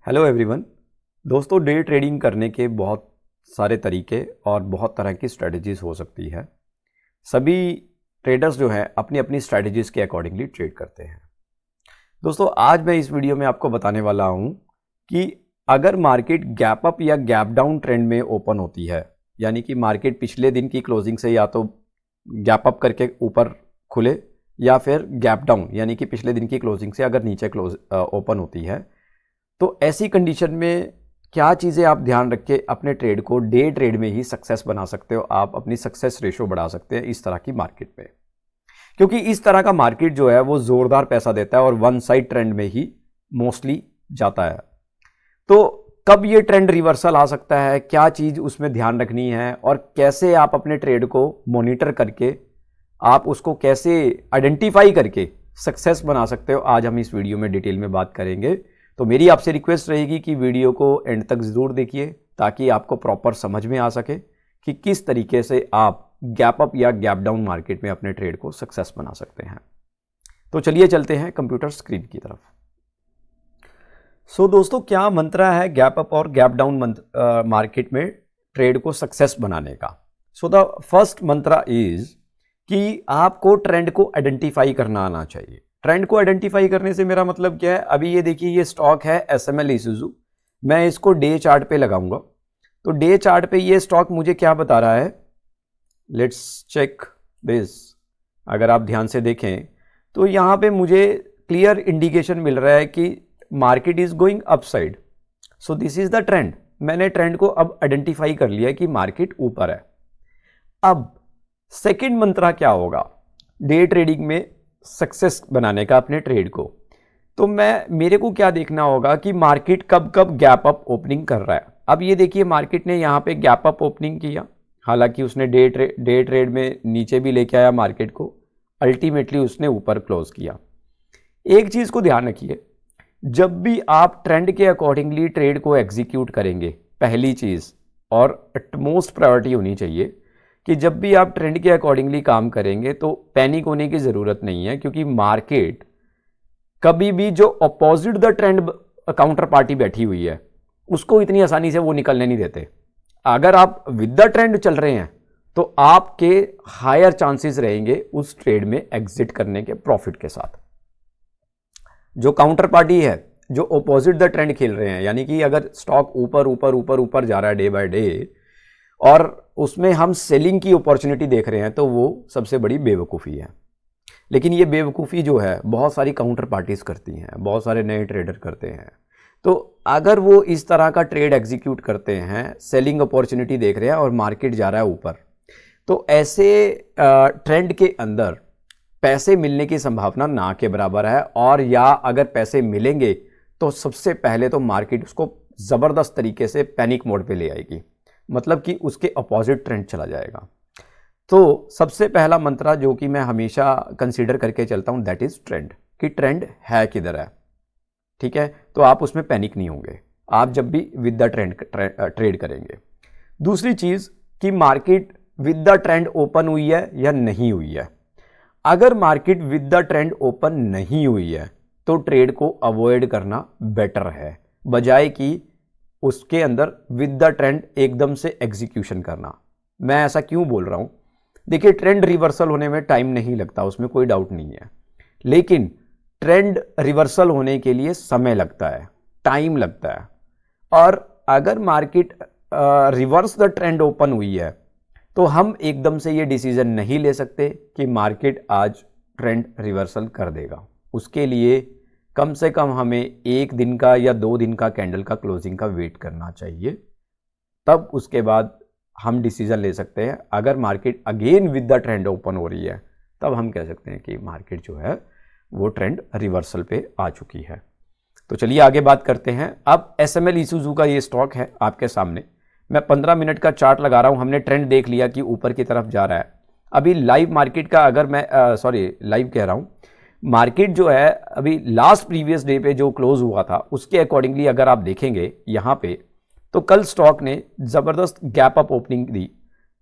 Hello everyone. दोस्तों, day trading करने के बहुत सारे तरीके और बहुत तरह की स्ट्रेटजीज हो सकती है। सभी ट्रेडर्स जो हैं अपनी अपनी स्ट्रेटजीज के अकॉर्डिंगली ट्रेड करते हैं। दोस्तों, आज मैं इस वीडियो में आपको बताने वाला हूं कि अगर मार्केट गैप अप या गैप डाउन ट्रेंड में ओपन होती है, यानी कि मार्केट पिछले दिन की क्लोजिंग से या तो गैप अप करके ऊपर खुले या फिर गैप डाउन यानी कि पिछले दिन की क्लोजिंग से अगर नीचे ओपन होती है, तो ऐसी कंडीशन में क्या चीज़ें आप ध्यान रख के अपने ट्रेड को डे ट्रेड में ही सक्सेस बना सकते हो। आप अपनी सक्सेस रेशो बढ़ा सकते हैं इस तरह की मार्केट में, क्योंकि इस तरह का मार्केट जो है वो ज़ोरदार पैसा देता है और वन साइड ट्रेंड में ही मोस्टली जाता है। तो कब ये ट्रेंड रिवर्सल आ सकता है, क्या चीज़ उसमें ध्यान रखनी है और कैसे आप अपने ट्रेड को मॉनिटर करके आप उसको कैसे आइडेंटिफाई करके सक्सेस बना सकते हो, आज हम इस वीडियो में डिटेल में बात करेंगे। तो मेरी आपसे रिक्वेस्ट रहेगी कि वीडियो को एंड तक ज़रूर देखिए ताकि आपको प्रॉपर समझ में आ सके कि किस तरीके से आप गैप अप या गैप डाउन मार्केट में अपने ट्रेड को सक्सेस बना सकते हैं। तो चलिए चलते हैं कंप्यूटर स्क्रीन की तरफ। दोस्तों, क्या मंत्र है गैप अप और गैप डाउन मार्केट में ट्रेड को सक्सेस बनाने का? द फर्स्ट मंत्र इज कि आपको ट्रेंड को आइडेंटिफाई करना आना चाहिए। ट्रेंड को आइडेंटिफाई करने से मेरा मतलब क्या है? अभी ये देखिए, ये स्टॉक है SML इसूजू। मैं इसको डे चार्ट पे लगाऊंगा तो डे चार्ट पे ये स्टॉक मुझे क्या बता रहा है? Let's check this. अगर आप ध्यान से देखें तो यहाँ पे मुझे क्लियर इंडिकेशन मिल रहा है कि market is going upside. So this is the trend. मैंने ट्रेंड को अब आइडेंटिफाई कर लिया कि मार्केट ऊपर है। अब सेकेंड मंत्र क्या होगा डे ट्रेडिंग में सक्सेस बनाने का अपने ट्रेड को? तो मेरे को क्या देखना होगा कि मार्केट कब कब गैप अप ओपनिंग कर रहा है। अब ये देखिए, मार्केट ने यहाँ पे गैप अप ओपनिंग किया, हालांकि उसने डे ट्रेड में नीचे भी लेके आया मार्केट को, अल्टीमेटली उसने ऊपर क्लोज किया। एक चीज़ को ध्यान रखिए, जब भी आप ट्रेंड के अकॉर्डिंगली ट्रेड को एग्जीक्यूट करेंगे, पहली चीज़ और अटमोस्ट प्रायोरिटी होनी चाहिए कि जब भी आप ट्रेंड के अकॉर्डिंगली काम करेंगे तो पैनिक होने की ज़रूरत नहीं है, क्योंकि मार्केट कभी भी जो opposite the trend counter party बैठी हुई है उसको इतनी आसानी से वो निकलने नहीं देते। अगर आप विद द ट्रेंड चल रहे हैं तो आपके हायर चांसेस रहेंगे उस ट्रेड में एग्जिट करने के प्रॉफिट के साथ। जो काउंटर पार्टी है, जो अपोजिट द ट्रेंड खेल रहे हैं, यानी कि अगर स्टॉक ऊपर ऊपर ऊपर ऊपर जा रहा है डे बाय डे और उसमें हम सेलिंग की अपॉर्चुनिटी देख रहे हैं, तो वो सबसे बड़ी बेवकूफ़ी है। लेकिन ये बेवकूफ़ी जो है बहुत सारी काउंटर पार्टीज करती हैं, बहुत सारे नए ट्रेडर करते हैं। तो अगर वो इस तरह का ट्रेड एग्जीक्यूट करते हैं, सेलिंग अपॉर्चुनिटी देख रहे हैं और मार्केट जा रहा है ऊपर, तो ऐसे ट्रेंड के अंदर पैसे मिलने की संभावना ना के बराबर है। और या अगर पैसे मिलेंगे तो सबसे पहले तो मार्केट उसको ज़बरदस्त तरीके से पैनिक मोड पे ले आएगी, मतलब कि उसके अपोजिट ट्रेंड चला जाएगा। तो सबसे पहला मंत्र जो कि मैं हमेशा कंसीडर करके चलता हूं, दैट इज ट्रेंड, कि ट्रेंड है किधर है। ठीक है, तो आप उसमें पैनिक नहीं होंगे आप जब भी विद द ट्रेंड ट्रेड करेंगे। दूसरी चीज कि market with the trend open हुई है या नहीं हुई है। अगर market with the trend open नहीं हुई है तो ट्रेड को अवॉइड करना बेटर है, बजाय कि उसके अंदर विद द ट्रेंड एकदम से एग्जीक्यूशन करना। मैं ऐसा क्यों बोल रहा हूं? देखिए, ट्रेंड रिवर्सल होने में टाइम नहीं लगता, उसमें कोई डाउट नहीं है, लेकिन ट्रेंड रिवर्सल होने के लिए समय लगता है, टाइम लगता है। और अगर market reverse the trend open हुई है तो हम एकदम से ये डिसीजन नहीं ले सकते कि मार्केट आज ट्रेंड रिवर्सल कर देगा। उसके लिए कम से कम हमें 1 दिन का या 2 दिन का कैंडल का क्लोजिंग का वेट करना चाहिए, तब उसके बाद हम डिसीजन ले सकते हैं। अगर market again with the trend open हो रही है तब हम कह सकते हैं कि मार्केट जो है वो ट्रेंड रिवर्सल पे आ चुकी है। तो चलिए आगे बात करते हैं। अब SML इसूजू का ये स्टॉक है आपके सामने। मैं 15 मिनट का चार्ट लगा रहा हूं। हमने ट्रेंड देख लिया कि ऊपर की तरफ जा रहा है। अभी लाइव मार्केट का अगर मैं लाइव कह रहा हूं, मार्केट जो है अभी लास्ट प्रीवियस डे पे जो क्लोज हुआ था उसके अकॉर्डिंगली अगर आप देखेंगे यहाँ पे, तो कल स्टॉक ने ज़बरदस्त गैप अप ओपनिंग दी।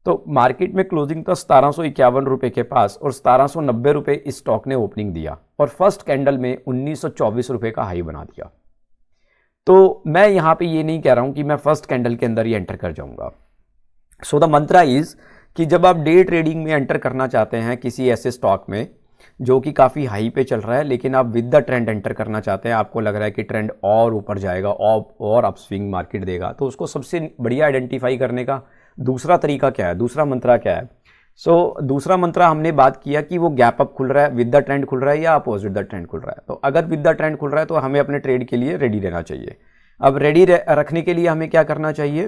तो मार्केट में क्लोजिंग था 1751 रुपये के पास और 1790 रुपये इस स्टॉक ने ओपनिंग दिया और फर्स्ट कैंडल में 1924 रुपये का हाई बना दिया। तो मैं यहाँ पे ये नहीं कह रहा हूँ कि मैं फर्स्ट कैंडल के अंदर ही एंटर कर जाऊँगा। सो द मंत्रा इज़ कि जब आप डे ट्रेडिंग में एंटर करना चाहते हैं किसी ऐसे स्टॉक में जो कि काफ़ी हाई पे चल रहा है, लेकिन आप विद द ट्रेंड एंटर करना चाहते हैं, आपको लग रहा है कि ट्रेंड और ऊपर जाएगा और अपस्विंग मार्केट देगा, तो उसको सबसे बढ़िया आइडेंटिफाई करने का दूसरा तरीका क्या है, दूसरा मंत्रा क्या है? दूसरा मंत्रा हमने बात किया कि वो गैप अप खुल रहा है, विद द ट्रेंड खुल रहा है या अपोजिट द ट्रेंड खुल रहा है। तो अगर विद द ट्रेंड खुल रहा है तो हमें अपने ट्रेड के लिए रेडी रहना चाहिए। अब रेडी रखने के लिए हमें क्या करना चाहिए?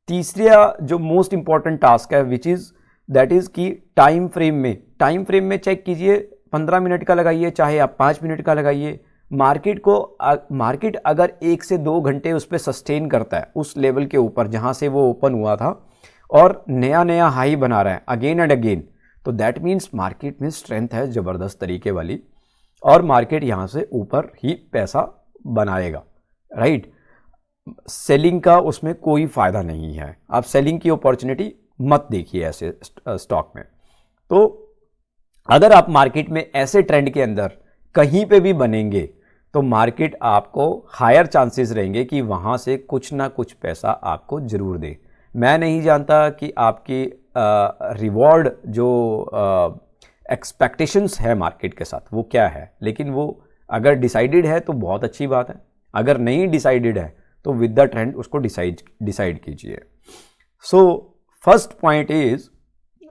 तीसरा जो मोस्ट इंपॉर्टेंट टास्क है विच इज़ दैट इज़ कि टाइम फ्रेम में चेक कीजिए, 15 मिनट का लगाइए चाहे आप 5 मिनट का लगाइए। मार्केट अगर 1 से 2 घंटे उस पर सस्टेन करता है उस लेवल के ऊपर जहाँ से वो ओपन हुआ था और नया हाई बना रहा है अगेन एंड अगेन, तो दैट मीन्स मार्केट में स्ट्रेंथ है ज़बरदस्त तरीके वाली और मार्केट यहाँ से ऊपर ही पैसा बनाएगा, राइट। सेलिंग का उसमें कोई फ़ायदा नहीं है, आप सेलिंग की अपॉर्चुनिटी मत देखिए ऐसे स्टॉक में। तो अगर आप मार्केट में ऐसे ट्रेंड के अंदर कहीं पे भी बनेंगे तो मार्केट आपको हायर चांसेस रहेंगे कि वहाँ से कुछ ना कुछ पैसा आपको ज़रूर दे। मैं नहीं जानता कि आपकी रिवॉर्ड जो एक्सपेक्टेशंस है मार्केट के साथ वो क्या है, लेकिन वो अगर डिसाइडेड है तो बहुत अच्छी बात है, अगर नहीं डिसाइडेड है तो विद द ट्रेंड उसको डिसाइड कीजिए। सो फर्स्ट पॉइंट इज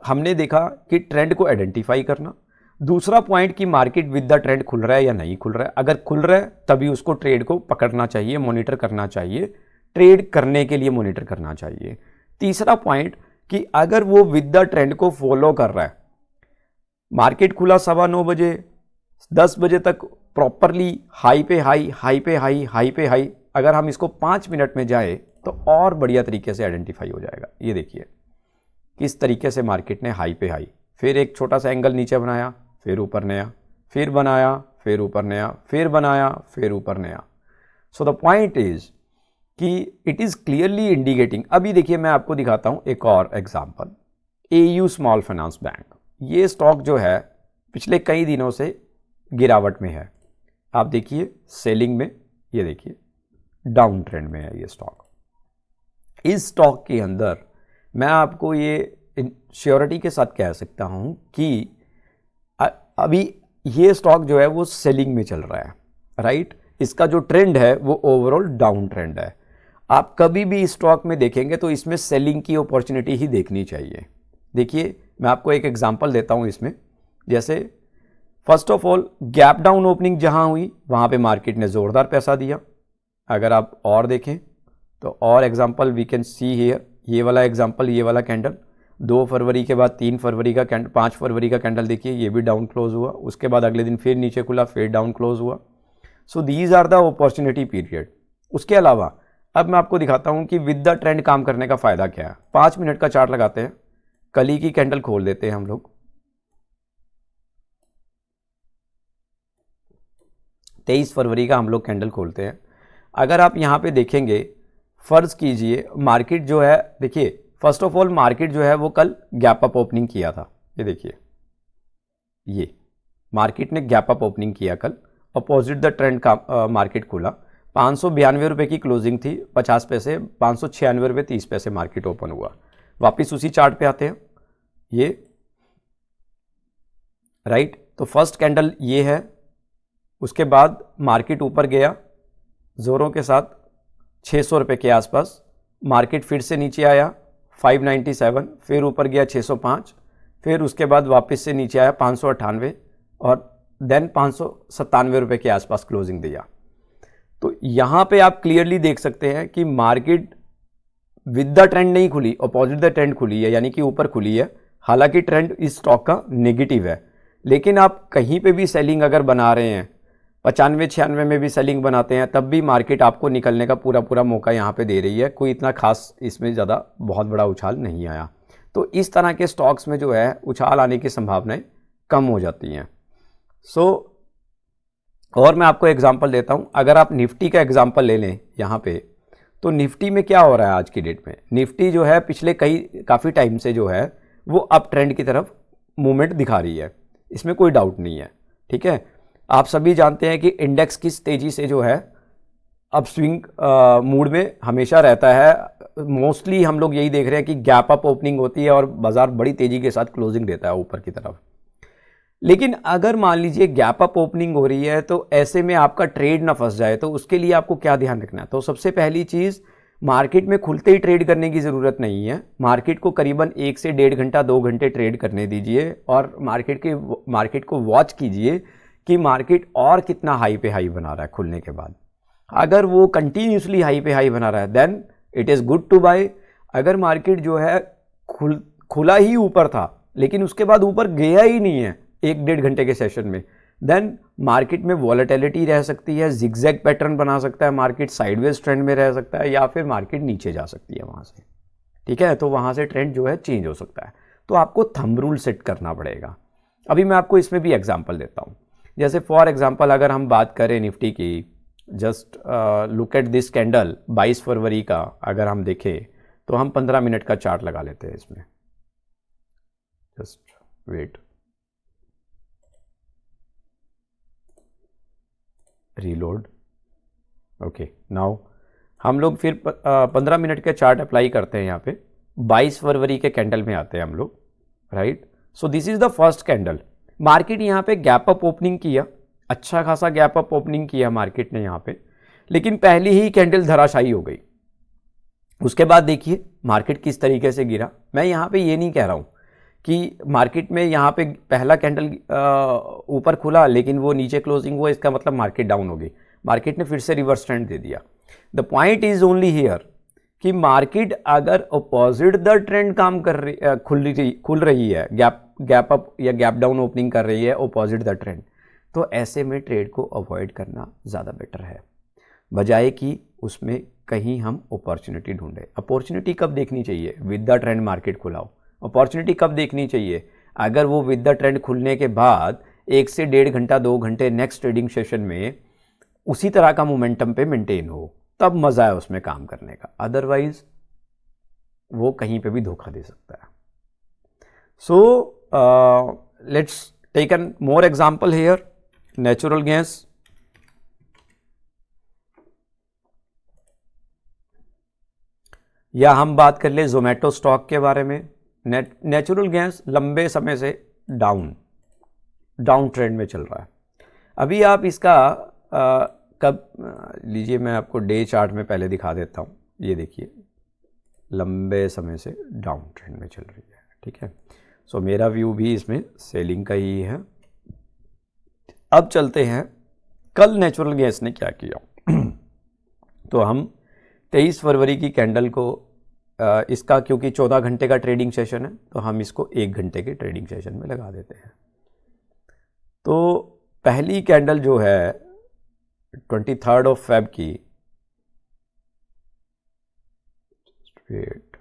हमने देखा कि ट्रेंड को आइडेंटिफाई करना। दूसरा पॉइंट कि मार्केट विद द ट्रेंड खुल रहा है या नहीं खुल रहा है, अगर खुल रहा है तभी उसको ट्रेड को पकड़ना चाहिए, मॉनिटर करना चाहिए, ट्रेड करने के लिए मॉनिटर करना चाहिए। तीसरा पॉइंट कि अगर वो विद द ट्रेंड को फॉलो कर रहा है, मार्केट खुला 9:15 बजे 10 बजे तक प्रॉपरली हाई पे हाई, अगर हम इसको 5 मिनट में जाए तो और बढ़िया तरीके से आइडेंटिफाई हो जाएगा। ये देखिए किस तरीके से मार्केट ने हाई पे हाई, फिर एक छोटा सा एंगल नीचे बनाया, फिर ऊपर नया, फिर बनाया, फिर ऊपर नया, फिर बनाया, फिर ऊपर नया। सो द पॉइंट इज कि इट इज़ क्लियरली इंडिकेटिंग। अभी देखिए मैं आपको दिखाता हूँ एक और example, AU small finance bank. ये स्टॉक जो है पिछले कई दिनों से गिरावट में है, आप देखिए सेलिंग में, ये देखिए डाउन ट्रेंड में है ये स्टॉक। इस स्टॉक के अंदर मैं आपको ये श्योरिटी के साथ कह सकता हूँ कि अभी ये स्टॉक जो है वो सेलिंग में चल रहा है, राइट। इसका जो ट्रेंड है वो ओवरऑल डाउन ट्रेंड है। आप कभी भी इस स्टॉक में देखेंगे तो इसमें सेलिंग की अपॉर्चुनिटी ही देखनी चाहिए। देखिए मैं आपको एक एग्जांपल देता हूँ इसमें, जैसे first of all gap down opening जहाँ हुई वहाँ पे मार्केट ने ज़ोरदार पैसा दिया। अगर आप और देखें तो और example we can see here, ये वाला एग्जांपल, ये वाला कैंडल 2 फरवरी के बाद 3 फरवरी का कैंडल, 5 फरवरी का कैंडल देखिए, ये भी डाउन क्लोज हुआ, उसके बाद अगले दिन फिर नीचे खुला, फिर डाउन क्लोज हुआ। So these are the opportunity period. उसके अलावा अब मैं आपको दिखाता हूँ कि विद द ट्रेंड काम करने का फ़ायदा क्या है। 5 मिनट का चार्ट लगाते हैं, कल ही की कैंडल खोल देते हैं हम लोग, 23 फरवरी का हम लोग कैंडल खोलते हैं। अगर आप यहाँ पे देखेंगे, फ़र्ज़ कीजिए मार्केट जो है, देखिए फर्स्ट ऑफ ऑल मार्केट जो है वो कल गैप अप ओपनिंग किया था, ये देखिए ये मार्केट ने गैप अप ओपनिंग किया कल, अपोजिट द ट्रेंड का मार्केट खुला। 592 रुपये की क्लोजिंग थी, 50 पैसे, 596 रुपये 30 पैसे मार्केट ओपन हुआ। वापस उसी चार्ट पे आते हैं, ये राइट। तो फर्स्ट कैंडल ये है, उसके बाद मार्केट ऊपर गया ज़ोरों के साथ 600 रुपये के आसपास, मार्केट फिर से नीचे आया 597, फिर ऊपर गया 605, फिर उसके बाद वापस से नीचे आया 598 और देन 597 रुपये के आसपास क्लोजिंग दिया। तो यहाँ पे आप क्लियरली देख सकते हैं कि मार्केट विद द ट्रेंड नहीं खुली, अपोजिट द ट्रेंड खुली है, यानी कि ऊपर खुली है। हालांकि ट्रेंड इस स्टॉक का नेगेटिव है, लेकिन आप कहीं पे भी सेलिंग अगर बना रहे हैं, 95-96 में भी सेलिंग बनाते हैं, तब भी मार्केट आपको निकलने का पूरा मौका यहाँ पे दे रही है। कोई इतना खास इसमें ज़्यादा बहुत बड़ा उछाल नहीं आया। तो इस तरह के स्टॉक्स में जो है उछाल आने की संभावनाएं कम हो जाती हैं। और मैं आपको एग्जांपल देता हूँ, अगर आप निफ्टी का एग्जांपल ले लें यहाँ पे, तो निफ्टी में क्या हो रहा है आज की डेट में। निफ्टी जो है पिछले काफ़ी टाइम से जो है वो अप ट्रेंड की तरफ मूवमेंट दिखा रही है, इसमें कोई डाउट नहीं है, ठीक है। आप सभी जानते हैं कि इंडेक्स किस तेज़ी से जो है अपस्विंग मूड में हमेशा रहता है। मोस्टली हम लोग यही देख रहे हैं कि गैप अप ओपनिंग होती है और बाजार बड़ी तेजी के साथ क्लोजिंग देता है ऊपर की तरफ। लेकिन अगर मान लीजिए गैप अप ओपनिंग हो रही है तो ऐसे में आपका ट्रेड ना फंस जाए, तो उसके लिए आपको क्या ध्यान रखना है? तो सबसे पहली चीज़, मार्केट में खुलते ही ट्रेड करने की ज़रूरत नहीं है। मार्केट को करीबन 1 से 1.5 घंटा 2 घंटे ट्रेड करने दीजिए और मार्केट को वॉच कीजिए कि मार्केट और कितना हाई पे हाई बना रहा है खुलने के बाद। अगर वो कंटिन्यूसली हाई पे हाई बना रहा है then it is good to buy. अगर मार्केट जो है खुला ही ऊपर था लेकिन उसके बाद ऊपर गया ही नहीं है 1-1.5 घंटे के सेशन में, देन मार्केट में वॉलेटिलिटी रह सकती है, जिगजैग पैटर्न बना सकता है, मार्केट साइडवेज ट्रेंड में रह सकता है या फिर मार्केट नीचे जा सकती है वहाँ से। ठीक है, तो वहाँ से ट्रेंड जो है चेंज हो सकता है। तो आपको थंब रूल सेट करना पड़ेगा। अभी मैं आपको इसमें भी एग्जांपल देता हूँ। जैसे फॉर एग्जांपल अगर हम बात करें निफ्टी की, just look at this candle 22 फरवरी का अगर हम देखें तो हम 15 मिनट का चार्ट लगा लेते हैं इसमें। Just wait, reload. Okay, now हम लोग फिर 15 मिनट के चार्ट अप्लाई करते हैं। यहाँ पे 22 फरवरी के कैंडल में आते हैं हम लोग, right. So this is the first candle. Market यहाँ पे गैप अप ओपनिंग किया, अच्छा खासा गैप अप ओपनिंग किया मार्केट ने यहाँ पे, लेकिन पहली ही कैंडल धराशायी हो गई। उसके बाद देखिए मार्केट किस तरीके से गिरा। मैं यहाँ पे ये नहीं कह रहा हूँ कि मार्केट में यहाँ पे पहला कैंडल ऊपर खुला लेकिन वो नीचे क्लोजिंग हुआ, इसका मतलब मार्केट डाउन हो गई। मार्केट ने फिर से रिवर्स ट्रेंड दे दिया। The point is only here कि मार्केट अगर अपोजिट द ट्रेंड काम कर रही खुल रही है, गैप अप या गैप डाउन ओपनिंग कर रही है अपोजिट द ट्रेंड, तो ऐसे में ट्रेड को अवॉइड करना ज़्यादा बेटर है, बजाय कि उसमें कहीं हम अपॉर्चुनिटी ढूंढे। अपॉर्चुनिटी कब देखनी चाहिए? विद द ट्रेंड मार्केट खुला हो। अपॉर्चुनिटी कब देखनी चाहिए? अगर वो विद द ट्रेंड खुलने के बाद 1 से 1.5 घंटा 2 घंटे नेक्स्ट ट्रेडिंग सेशन में उसी तरह का मोमेंटम पे मेंटेन हो, तब मज़ा है उसमें काम करने का। अदरवाइज वो कहीं पे भी धोखा दे सकता है। So let's take an more example here, natural gas. या हम बात कर ले जोमेटो स्टॉक के बारे में। नेचुरल गैस लंबे समय से डाउन ट्रेंड में चल रहा है। अभी आप इसका कब लीजिए, मैं आपको डे चार्ट में पहले दिखा देता हूँ। ये देखिए लंबे समय से डाउन ट्रेंड में चल रही है, ठीक है। सो मेरा व्यू भी इसमें सेलिंग का ही है। अब चलते हैं कल नेचुरल गैस ने क्या किया। तो हम 23 फरवरी की कैंडल को इसका क्योंकि 14 घंटे का ट्रेडिंग सेशन है तो हम इसको 1 घंटे के ट्रेडिंग सेशन में लगा देते हैं। तो पहली कैंडल जो है 23 ऑफ फेब की, वेट,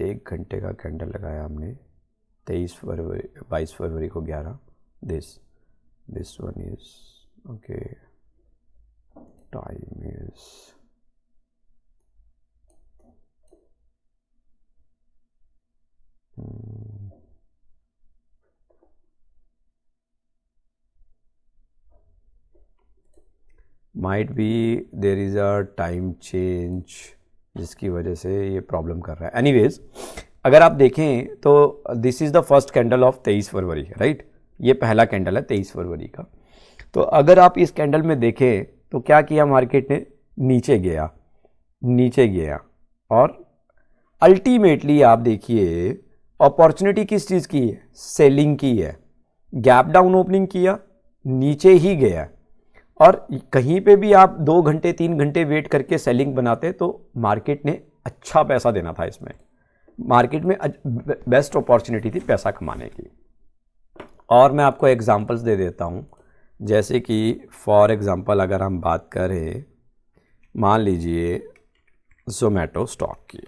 1 घंटे का कैंडल लगाया हमने 22 फरवरी को 11। This one is okay, time is might be there is a time change जिसकी वजह से ये प्रॉब्लम कर रहा है। एनीवेज, अगर आप देखें तो this is the first candle of 23 February, right. ये पहला कैंडल है 23 फरवरी का। तो अगर आप इस कैंडल में देखें तो क्या किया मार्केट ने? नीचे गया और अल्टीमेटली आप देखिए अपॉर्चुनिटी किस चीज़ की है? सेलिंग की है। गैप डाउन ओपनिंग किया, नीचे ही गया, और कहीं पे भी आप 2 घंटे 3 घंटे वेट करके सेलिंग बनाते तो मार्केट ने अच्छा पैसा देना था। इसमें मार्केट में बेस्ट अपॉर्चुनिटी थी पैसा कमाने की। और मैं आपको एग्जांपल्स दे देता हूँ, जैसे कि फॉर एग्जांपल अगर हम बात करें, मान लीजिए जोमेटो स्टॉक की।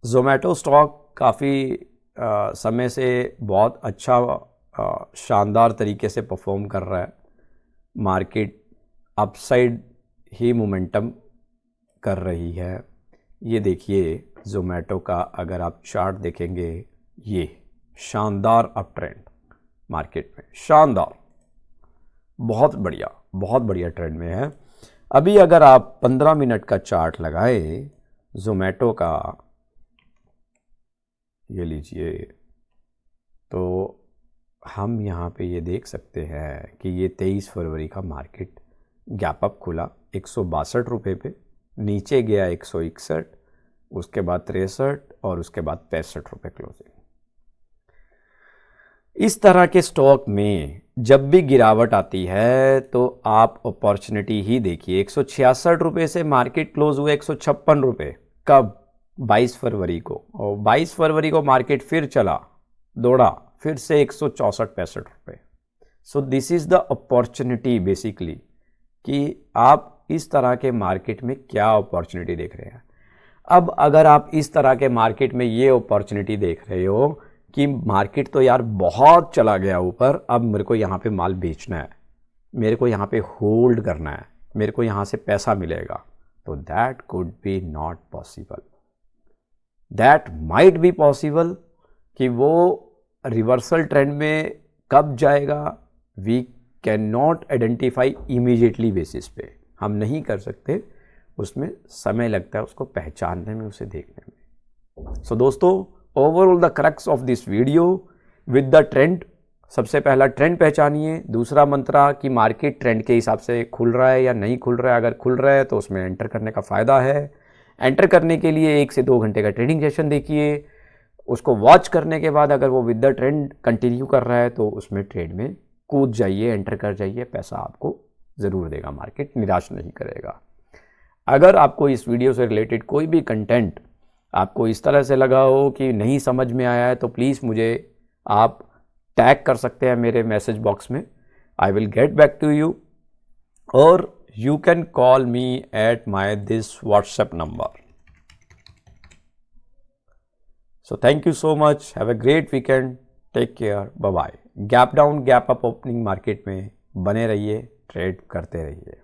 जोमेटो स्टॉक काफ़ी समय से बहुत अच्छा शानदार तरीके से परफॉर्म कर रहा है। मार्केट अपसाइड ही मोमेंटम कर रही है। ये देखिए जोमेटो का अगर आप चार्ट देखेंगे, ये शानदार अप ट्रेंड मार्केट में, शानदार, बहुत बढ़िया। बहुत बढ़िया ट्रेंड में है। अभी अगर आप 15 मिनट का चार्ट लगाए जोमेटो का, ये लीजिए, तो हम यहाँ पे ये देख सकते हैं कि ये 23 फरवरी का मार्केट गैप अप खुला 162 रुपये पे, नीचे गया 161, उसके बाद 63 और उसके बाद 65 रुपये क्लोजिंग। इस तरह के स्टॉक में जब भी गिरावट आती है तो आप अपॉर्चुनिटी ही देखिए। 166 रुपये से मार्केट क्लोज हुआ 156 रुपये, कब? 22 फरवरी को, और 22 फरवरी को मार्केट फिर चला, दौड़ा फिर से 164-65 रुपये। So this is the opportunity basically, कि आप इस तरह के मार्केट में क्या अपॉर्चुनिटी देख रहे हैं। अब अगर आप इस तरह के मार्केट में ये अपॉर्चुनिटी देख रहे हो कि मार्केट तो यार बहुत चला गया ऊपर, अब मेरे को यहाँ पे माल बेचना है, मेरे को यहाँ पे होल्ड करना है, मेरे को यहाँ से पैसा मिलेगा, तो that could be not possible. That might be possible कि वो रिवर्सल ट्रेंड में कब जाएगा, we can not identify immediately basis पे, हम नहीं कर सकते, उसमें समय लगता है उसको पहचानने में, उसे देखने में। सो दोस्तों, overall the crux of this video with the trend, सबसे पहला ट्रेंड पहचानिए, दूसरा मंत्रा कि मार्केट ट्रेंड के हिसाब से खुल रहा है या नहीं खुल रहा है, अगर खुल रहा है तो उसमें एंटर करने का फ़ायदा है। एंटर करने के लिए 1 से 2 घंटे का ट्रेडिंग सेशन देखिए, उसको वॉच करने के बाद अगर वो विद द ट्रेंड कंटिन्यू कर रहा है तो उसमें ट्रेड में कूद जाइए, एंटर कर जाइए, पैसा आपको ज़रूर देगा मार्केट, निराश नहीं करेगा। अगर आपको इस वीडियो से रिलेटेड कोई भी कंटेंट आपको इस तरह से लगा हो कि नहीं समझ में आया है, तो प्लीज़ मुझे आप टैग कर सकते हैं मेरे मैसेज बॉक्स में, I will get back to you, और you can call me at my this WhatsApp number. So thank you so much. Have a great weekend. Take care. Bye bye. Gap down gap up opening market में बने रहिए, trade करते रहिए।